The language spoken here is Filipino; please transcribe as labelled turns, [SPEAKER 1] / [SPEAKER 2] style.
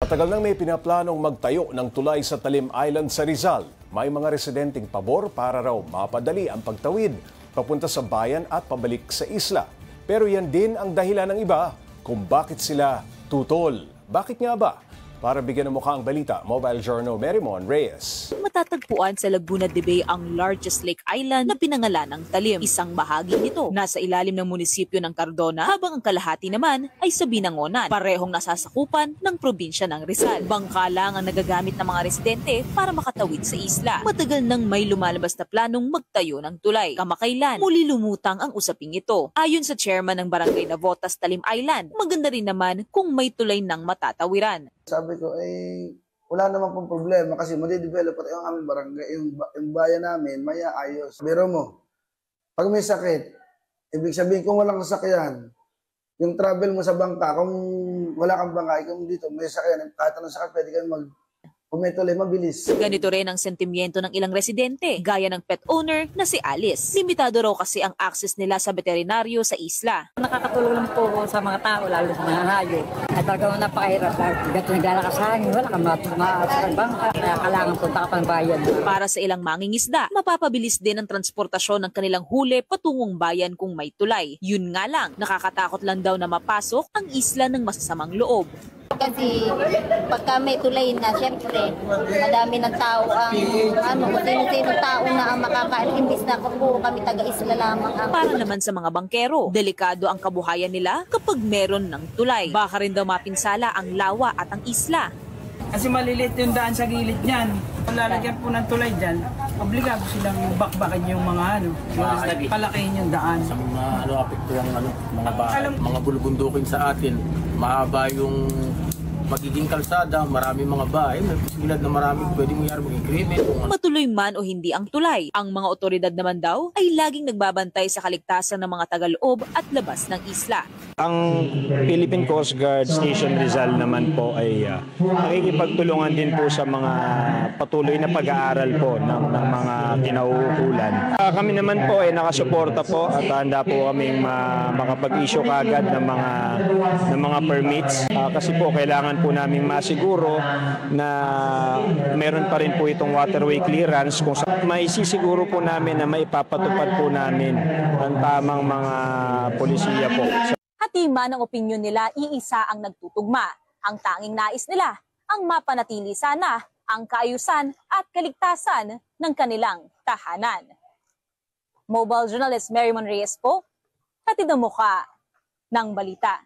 [SPEAKER 1] Matagal nang may pinaplanong magtayo ng tulay sa Talim Island sa Rizal. May mga residenteng pabor para raw mapadali ang pagtawid papunta sa bayan at pabalik sa isla. Pero yan din ang dahilan ng iba kung bakit sila tutol. Bakit nga ba? Para bigyan ng mukha ang balita, Mobile Journal Merrimon Reyes.
[SPEAKER 2] Matatagpuan sa Laguna de Bay ang largest lake island na pinangalan ng Talim. Isang bahagi nito nasa ilalim ng munisipyo ng Cardona, habang ang kalahati naman ay sa Binangonan, parehong nasasakupan ng probinsya ng Rizal. Bangka lang ang nagagamit ng mga residente para makatawid sa isla. Matagal nang may lumalabas na planong magtayo ng tulay. Kamakailan, muli lumutang ang usaping ito. Ayon sa chairman ng barangay Navotas, Talim Island, maganda rin naman kung may tulay ng matatawiran.
[SPEAKER 3] Sabi ko, wala naman pong problema kasi madidevelop at yung aming barangay, yung bayan namin, may ayos. Biro mo, pag may sakit, ibig sabihin kung walang sasakyan, yung travel mo sa bangka, kung wala kang bangka, kung dito may sakyan, kahit anong sakit, pwede ka kung may tuloy, mabilis.
[SPEAKER 2] Ganito rin ang sentimiento ng ilang residente, gaya ng pet owner na si Alice. Limitado raw kasi ang access nila sa veterinaryo sa isla.
[SPEAKER 4] Nakakatulong lang po sa mga tao, lalo sa mga hayop. At talagang napakahirap. Gato naglalakas sa hangin, wala kang maas sa bangka. Kaya kailangan punta ka pang bayan.
[SPEAKER 2] Para sa ilang mangingisda, mapapabilis din ang transportasyon ng kanilang huli patungong bayan kung may tulay. Yun nga lang, nakakatakot lang daw na mapasok ang isla ng masasamang loob.
[SPEAKER 5] Kasi pagka may tulay na, syempre, madami ng tao kung sino-sino tao na ang makakain, imbis na puro kami taga-isla lamang.
[SPEAKER 2] Para naman sa mga bangkero, delikado ang kabuhayan nila kapag meron ng tulay. Baka rin daw mapinsala ang lawa at ang isla.
[SPEAKER 6] Kasi maliliit yung daan sa gilid niyan. Kung lalagyan po ng tulay dyan, obligado silang bakbakan yung mga palakihin yung daan.
[SPEAKER 7] Sa mga apekto yung mga bulubundukin sa atin, mahaba yung magiging kalsada, maraming mga bahay, may posibilidad na maraming pwedeng maging krimen.
[SPEAKER 2] Matuloy man o hindi ang tulay, ang mga otoridad naman daw ay laging nagbabantay sa kaligtasan ng mga tagaloob at labas ng isla.
[SPEAKER 8] Ang Philippine Coast Guard Station Rizal naman po ay nakikipagtulungan din po sa mga patuloy na pag-aaral po ng mga kinauukulan. Kami naman po ay nakasuporta po at handa po kaming makapag-issue kaagad ng mga permits kasi po kailangan po namin masiguro na meron pa rin po itong waterway clearance kung maisisiguro po namin na maipapatupad po namin ang tamang mga polisiya po.
[SPEAKER 2] Hati man ang opinyon nila, iisa ang nagtutugma. Ang tanging nais nila, ang mapanatili sana ang kaayusan at kaligtasan ng kanilang tahanan. Mobile Journalist Merrimon Reyes po, hatid ang mukha ng balita.